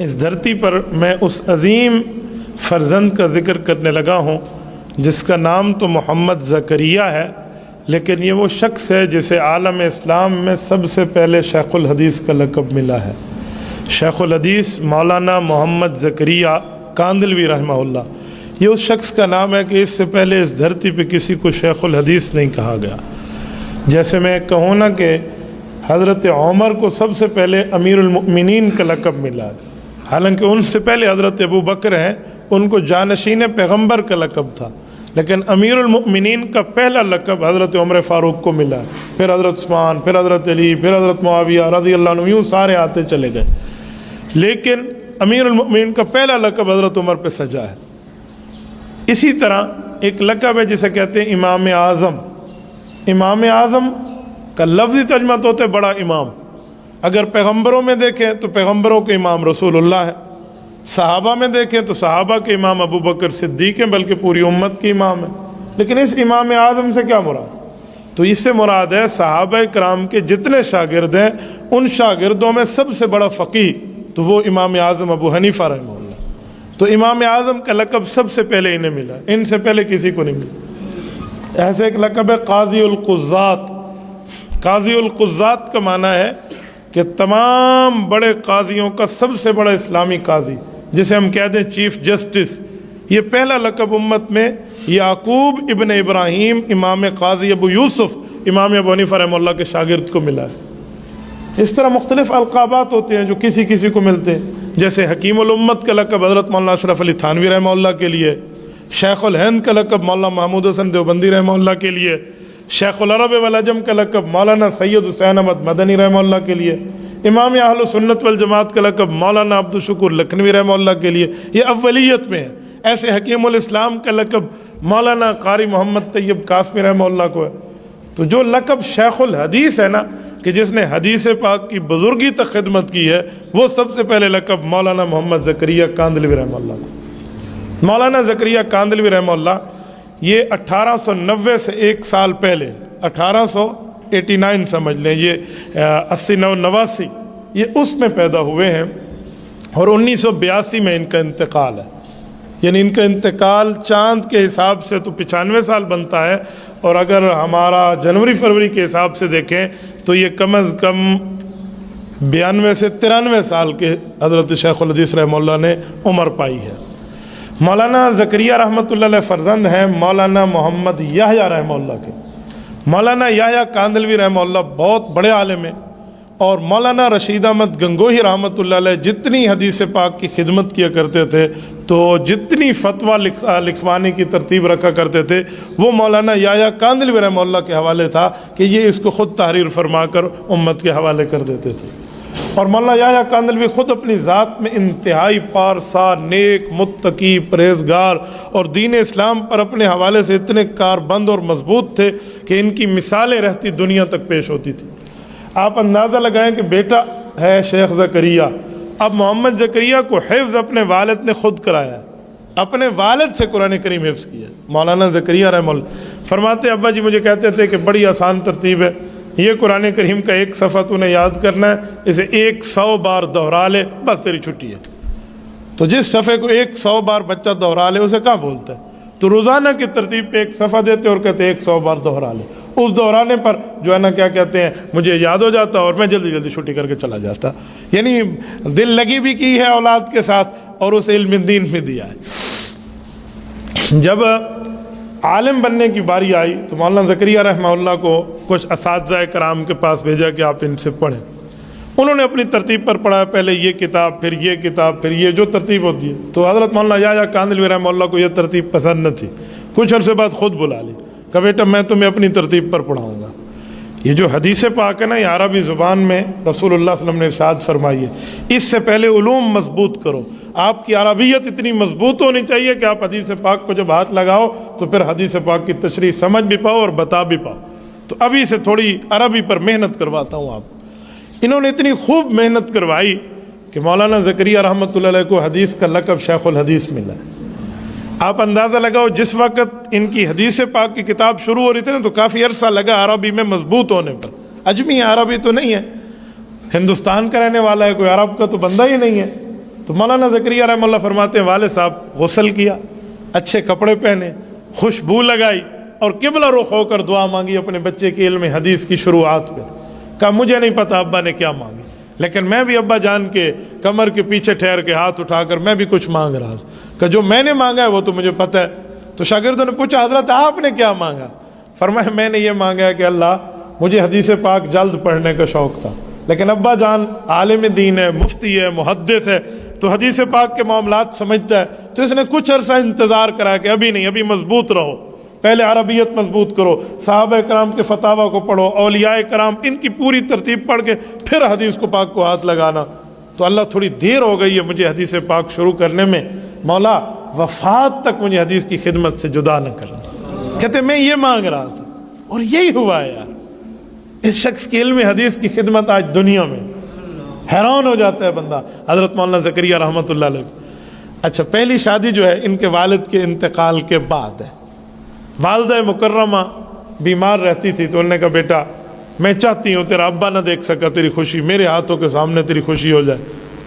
اس دھرتی پر میں اس عظیم فرزند کا ذکر کرنے لگا ہوں جس کا نام تو محمد زکریہ ہے، لیکن یہ وہ شخص ہے جسے عالم اسلام میں سب سے پہلے شیخ الحدیث کا لقب ملا ہے۔ شیخ الحدیث مولانا محمد زکریہ کاندلوی رحمہ اللہ، یہ اس شخص کا نام ہے کہ اس سے پہلے اس دھرتی پہ کسی کو شیخ الحدیث نہیں کہا گیا۔ جیسے میں کہوں نا کہ حضرت عمر کو سب سے پہلے امیر المؤمنین کا لقب ملا، حالانکہ ان سے پہلے حضرت ابو بکر ہیں، ان کو جانشین پیغمبر کا لقب تھا، لیکن امیر المؤمنین کا پہلا لقب حضرت عمر فاروق کو ملا، پھر حضرت عثمان، پھر حضرت علی، پھر حضرت معاویہ رضی اللہ عنہ، یوں سارے آتے چلے گئے، لیکن امیر المؤمنین کا پہلا لقب حضرت عمر پہ سجا ہے۔ اسی طرح ایک لقب ہے جسے کہتے ہیں امام اعظم۔ امام اعظم کا لفظی ترجمہ تو ہوتا ہے بڑا امام۔ اگر پیغمبروں میں دیکھیں تو پیغمبروں کے امام رسول اللہ ہے، صحابہ میں دیکھیں تو صحابہ کے امام ابو بکر صدیق ہیں، بلکہ پوری امت کے امام ہیں۔ لیکن اس امام اعظم سے کیا مراد؟ تو اس سے مراد ہے صحابہ کرام کے جتنے شاگرد ہیں ان شاگردوں میں سب سے بڑا فقیہ تو وہ امام اعظم ابو حنیفہ رحمہ اللہ۔ تو امام اعظم کا لقب سب سے پہلے انہیں ملا، ان سے پہلے کسی کو نہیں ملا۔ ایسے ایک لقب ہے قاضی القضات۔ قاضی القضات کا معنی ہے کہ تمام بڑے قاضیوں کا سب سے بڑا اسلامی قاضی، جسے ہم کہتے ہیں چیف جسٹس۔ یہ پہلا لقب امت میں یعقوب ابن ابراہیم امام قاضی ابو یوسف امام ابو حنیفہ رحمہ اللہ کے شاگرد کو ملا ہے۔ اس طرح مختلف القابات ہوتے ہیں جو کسی کسی کو ملتے ہیں، جیسے حکیم الامت کا لقب حضرت مولانا اشرف علی تھانوی رحمہ اللہ کے لیے، شیخ الہند کا لقب مولانا محمود حسن دیوبندی رحمہ اللہ کے لیے، شیخ العرب والعجم کا لقب مولانا سید حسین احمد مدنی رحمہ اللہ کے لیے، امام اہل سنت والجماعت کا لقب مولانا عبدالشکور لکھنوی رحمہ اللہ کے لیے، یہ اولیت میں ہے۔ ایسے حکیم الاسلام کا لقب مولانا قاری محمد طیب قاسمی رحمہ اللہ کو ہے۔ تو جو لقب شیخ الحدیث ہے نا، کہ جس نے حدیث پاک کی بزرگی تک خدمت کی ہے، وہ سب سے پہلے لقب مولانا محمد زکریہ کاندلوی رحمہ اللہ کو۔ مولانا زکریہ کاندلوی رحمہ اللہ یہ 1890 سے ایک سال پہلے 1889 سمجھ لیں، یہ 89 یہ اس میں پیدا ہوئے ہیں، اور 1982 میں ان کا انتقال ہے۔ یعنی ان کا انتقال چاند کے حساب سے تو 95 سال بنتا ہے، اور اگر ہمارا جنوری فروری کے حساب سے دیکھیں تو یہ کم از کم 92 سے 93 سال کے حضرت شیخ الحدیث رحمہ اللہ نے عمر پائی ہے۔ مولانا زکریہ رحمۃ اللہ علیہ فرزند ہیں مولانا محمد یحییٰ رحمہ اللہ کے۔ مولانا یحییٰ کاندلوی رحمہ اللہ بہت بڑے عالم ہیں، اور مولانا رشید احمد گنگوہی رحمۃ اللہ علیہ جتنی حدیث پاک کی خدمت کیا کرتے تھے، تو جتنی فتویٰ لکھوانے کی ترتیب رکھا کرتے تھے، وہ مولانا یحییٰ کاندلوی رحمہ اللہ کے حوالے تھا کہ یہ اس کو خود تحریر فرما کر امت کے حوالے کر دیتے تھے۔ اور مولانا یحییٰ کاندلوی خود اپنی ذات میں انتہائی پارسا، نیک، متقی، پرہیزگار، اور دین اسلام پر اپنے حوالے سے اتنے کاربند اور مضبوط تھے کہ ان کی مثالیں رہتی دنیا تک پیش ہوتی تھی۔ آپ اندازہ لگائیں کہ بیٹا ہے شیخ زکریہ، اب محمد زکریہ کو حفظ اپنے والد نے خود کرایا ہے، اپنے والد سے قرآن کریم حفظ کیا۔ مولانا زکریہ رحمہ اللہ فرماتے ابا جی مجھے کہتے تھے کہ بڑی آسان ترتیب ہے، یہ قرآن کریم کا ایک صفحہ تو نے یاد کرنا ہے، اسے 100 بار دہرا لے، بس تیری چھٹی ہے۔ تو جس صفحے کو 100 بار بچہ دہرا لے اسے کہاں بولتا ہے؟ تو روزانہ کی ترتیب پہ ایک صفحہ دیتے اور کہتے 100 بار دہرا لے۔ اس دہرانے پر جو ہے نا کیا کہتے ہیں، مجھے یاد ہو جاتا اور میں جلدی جلدی چھٹی کر کے چلا جاتا۔ یعنی دل لگی بھی کی ہے اولاد کے ساتھ، اور اسے علم دین بھی دیا ہے۔ جب عالم بننے کی باری آئی تو مولانا زکریہ رحمہ اللہ کو کچھ اساتذہ کرام کے پاس بھیجا کہ آپ ان سے پڑھیں۔ انہوں نے اپنی ترتیب پر پڑھا، پہلے یہ کتاب، پھر یہ کتاب، پھر یہ جو ترتیب ہوتی ہے۔ تو حضرت مولانا یحییٰ کاندلوی رحمہ اللہ کو یہ ترتیب پسند نہ تھی، کچھ عرصے بعد خود بلا لی کہ بیٹا میں تمہیں اپنی ترتیب پر پڑھاؤں گا۔ یہ جو حدیث پاک ہے نا، یہ عربی زبان میں رسول اللہ صلی اللہ علیہ وسلم نے ارشاد فرمائی ہے، اس سے پہلے علوم مضبوط کرو۔ آپ کی عربیت اتنی مضبوط ہونی چاہیے کہ آپ حدیث پاک کو جب ہاتھ لگاؤ تو پھر حدیث پاک کی تشریح سمجھ بھی پاؤ اور بتا بھی پاؤ۔ تو ابھی سے تھوڑی عربی پر محنت کرواتا ہوں آپ۔ انہوں نے اتنی خوب محنت کروائی کہ مولانا زکریہ رحمۃ اللہ علیہ کو حدیث کا لقب شیخ الحدیث ملا ہے۔ آپ اندازہ لگاؤ جس وقت ان کی حدیث پاک کی کتاب شروع ہو رہی تھی نا، تو کافی عرصہ لگا عربی میں مضبوط ہونے پر۔ اجمی عربی تو نہیں ہے، ہندوستان کا رہنے والا ہے، کوئی عرب کا تو بندہ ہی نہیں ہے، تو مولانا زکریا رحمہ اللہ فرماتے ہیں والد صاحب غسل کیا، اچھے کپڑے پہنے، خوشبو لگائی اور قبلہ رخ ہو کر دعا مانگی اپنے بچے کے علم حدیث کی شروعات میں. کہا مجھے نہیں پتا ابا نے کیا مانگی، لیکن میں بھی ابا جان کے کمر کے پیچھے ٹھہر کے ہاتھ اٹھا کر میں بھی کچھ مانگ رہا تھا کہ جو میں نے مانگا ہے وہ تو مجھے پتہ ہے. تو شاگردوں نے پوچھا حضرت آپ نے کیا مانگا؟ فرمایا میں نے یہ مانگا ہے کہ اللہ مجھے حدیث پاک جلد پڑھنے کا شوق تھا، لیکن ابا جان عالم دین ہے، مفتی ہے، محدث ہے، تو حدیث پاک کے معاملات سمجھتا ہے، تو اس نے کچھ عرصہ انتظار کرا کہ ابھی نہیں، ابھی مضبوط رہو، پہلے عربیت مضبوط کرو، صحابہ کرام کے فتاوی کو پڑھو، اولیاء کرام ان کی پوری ترتیب پڑھ کے پھر حدیث کو پاک کو ہاتھ لگانا. تو اللہ تھوڑی دیر ہو گئی ہے مجھے حدیث پاک شروع کرنے میں، مولا وفات تک مجھے حدیث کی خدمت سے جدا نہ کرنا. کہتے میں یہ مانگ رہا تھا اور یہی ہوا ہے یار. اس شخص کی علم حدیث کی خدمت آج دنیا میں، حیران ہو جاتا ہے بندہ. حضرت مولانا زکریا رحمۃ اللہ علیہ. اچھا پہلی شادی جو ہے ان کے والد کے انتقال کے بعد ہے. والدہ مکرمہ بیمار رہتی تھی تو انہوں نے کہا بیٹا میں چاہتی ہوں تیرا ابا نہ دیکھ سکا تیری خوشی، میرے ہاتھوں کے سامنے تیری خوشی ہو جائے.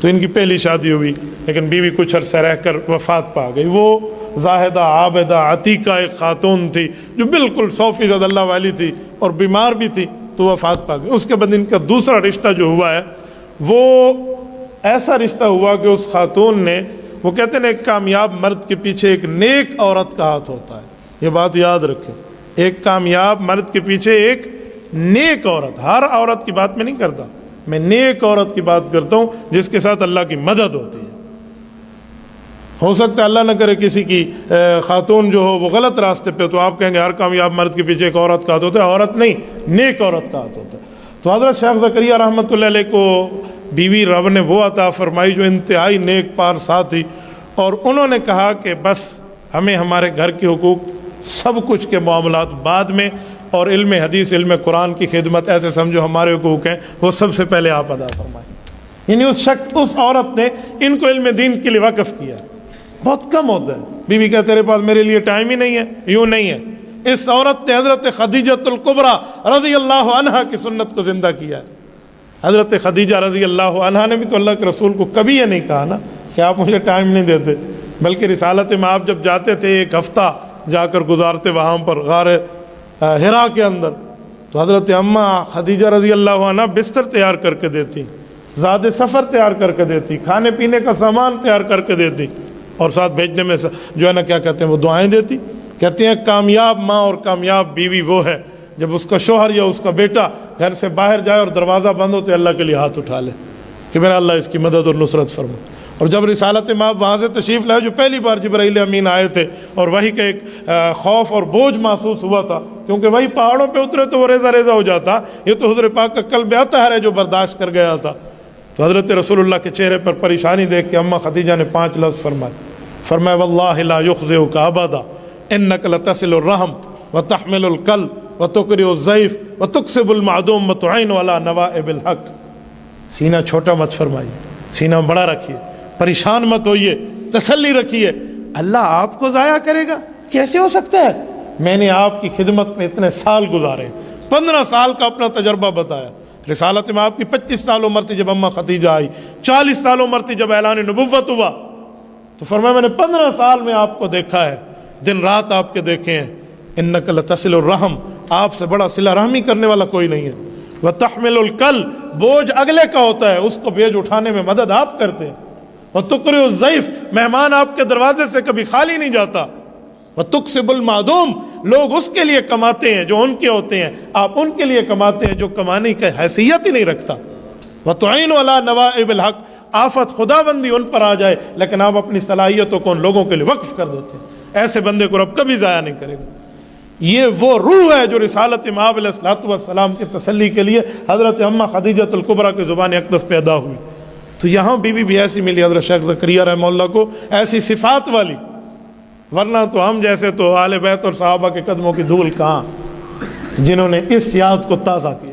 تو ان کی پہلی شادی ہوئی، لیکن بیوی کچھ عرصہ رہ کر وفات پا گئی. وہ زاہدہ عابدہ عتیقہ ایک خاتون تھی جو بالکل 100% اللہ والی تھی اور بیمار بھی تھی، تو وفات پا گئی. اس کے بعد ان کا دوسرا رشتہ جو ہوا ہے وہ ایسا رشتہ ہوا کہ اس خاتون نے، وہ کہتے ہیں ایک کامیاب مرد کے پیچھے ایک نیک عورت کا ہاتھ ہوتا ہے. یہ بات یاد رکھیں، ایک کامیاب مرد کے پیچھے ایک نیک عورت. ہر عورت کی بات میں نہیں کرتا، میں نیک عورت کی بات کرتا ہوں جس کے ساتھ اللہ کی مدد ہوتی ہے. ہو سکتا ہے اللہ نہ کرے کسی کی خاتون جو ہو وہ غلط راستے پہ، تو آپ کہیں گے ہر کامیاب مرد کے پیچھے ایک عورت کا ہاتھ ہوتا ہے. عورت نہیں، نیک عورت کا ہاتھ ہوتا ہے. تو حضرت شیخ زکریا رحمۃ اللہ علیہ کو بیوی رب نے وہ عطا فرمائی جو انتہائی نیک پارسا تھی، اور انہوں نے کہا کہ بس ہمیں ہمارے گھر کے حقوق سب کچھ کے معاملات بعد میں، اور علم حدیث علم قرآن کی خدمت ایسے سمجھو ہمارے حقوق ہیں وہ سب سے پہلے آپ ادا فرمائیں. یعنی اس عورت نے ان کو علم دین کے لیے وقف کیا. بہت کم ہوتا ہے بیوی کہ تیرے پاس میرے لیے ٹائم ہی نہیں ہے، یوں نہیں ہے. اس عورت نے حضرت خدیجۃ الکبریٰ رضی اللہ عنہا کی سنت کو زندہ کیا ہے. حضرت خدیجہ رضی اللہ عنہا نے بھی تو اللہ کے رسول کو کبھی یہ نہیں کہا نا کہ آپ مجھے ٹائم نہیں دیتے، بلکہ رسالت میں آپ جب جاتے تھے ایک ہفتہ جا کر گزارتے وہاں پر غار حرا کے اندر، تو حضرت اماں خدیجہ رضی اللہ عنہا بستر تیار کر کے دیتی، زاد سفر تیار کر کے دیتی، کھانے پینے کا سامان تیار کر کے دیتی، اور ساتھ بھیجنے میں جو ہے نا کیا کہتے ہیں وہ دعائیں دیتی. کہتے ہیں کامیاب ماں اور کامیاب بیوی وہ ہے جب اس کا شوہر یا اس کا بیٹا گھر سے باہر جائے اور دروازہ بند ہو تو اللہ کے لیے ہاتھ اٹھا لے کہ میرا اللہ اس کی مدد اور نصرت فرما. اور جب رسالت مآب وہاں سے تشریف لائے، جو پہلی بار جبرائیل امین آئے تھے، اور وہی کا ایک خوف اور بوجھ محسوس ہوا تھا، کیونکہ وہی پہاڑوں پہ اترے تو وہ ریزہ ریزہ ہو جاتا. یہ تو حضور پاک کا قلب اطہر ہے جو برداشت کر گیا تھا. تو حضرت رسول اللہ کے چہرے پر پریشانی دیکھ کے اماں خدیجہ نے 5 لفظ فرمایا واللہ لا یخزئک ابدا انک لتصل الرحم وتحمل الکلب وتقری الضیف وتکسب المعدوم وتعین علی نوائب الحق. سینہ چھوٹا مت فرمائیے، سینہ بڑا رکھیے، پریشان مت ہوئیے، تسلی رکھیے. اللہ آپ کو ضائع کرے گا؟ کیسے ہو سکتا ہے؟ میں نے آپ کی خدمت میں اتنے سال گزارے، 15 سال کا اپنا تجربہ بتایا. رسالت میں آپ کی 25 سال عمر تھی جب اماں خدیجہ آئی، 40 سال عمر تھی جب اعلان نبوت ہوا. تو فرمایا میں نے 15 سال میں آپ کو دیکھا ہے، دن رات آپ کے دیکھے ہیں. انک لتصل الرحم، آپ سے بڑا صلہ رحمی کرنے والا کوئی نہیں ہے. وتحمل الکلب، بوجھ اگلے کا ہوتا ہے، اس کو بوجھ اٹھانے میں مدد آپ کرتے ہیں. وتقری الضیف، مہمان آپ کے دروازے سے کبھی خالی نہیں جاتا. وتکسب المعدوم، لوگ اس کے لیے کماتے ہیں جو ان کے ہوتے ہیں، آپ ان کے لیے کماتے ہیں جو کمانے کی حیثیت ہی نہیں رکھتا. وتعین علی نوائب الحق، آفت خدا بندی ان پر آ جائے لیکن آپ اپنی صلاحیتوں کو ان لوگوں کے لیے وقف کر دیتے ہیں. ایسے بندے کو رب کبھی ضائع نہیں کرے گا. یہ وہ روح ہے جو رسالت مآب علیہ الصلوۃ والسلام کی تسلی کے لیے حضرت اماں خدیجۃ الکبریٰ کی زبان اقدس پیدا ہوئی. تو یہاں بیوی بھی ایسی ملی حضرت شیخ زکریا رحمہ اللہ کو، ایسی صفات والی. ورنہ تو ہم جیسے تو اہل بیت اور صحابہ کے قدموں کی دھول کہاں، جنہوں نے اس یاد کو تازہ کیا.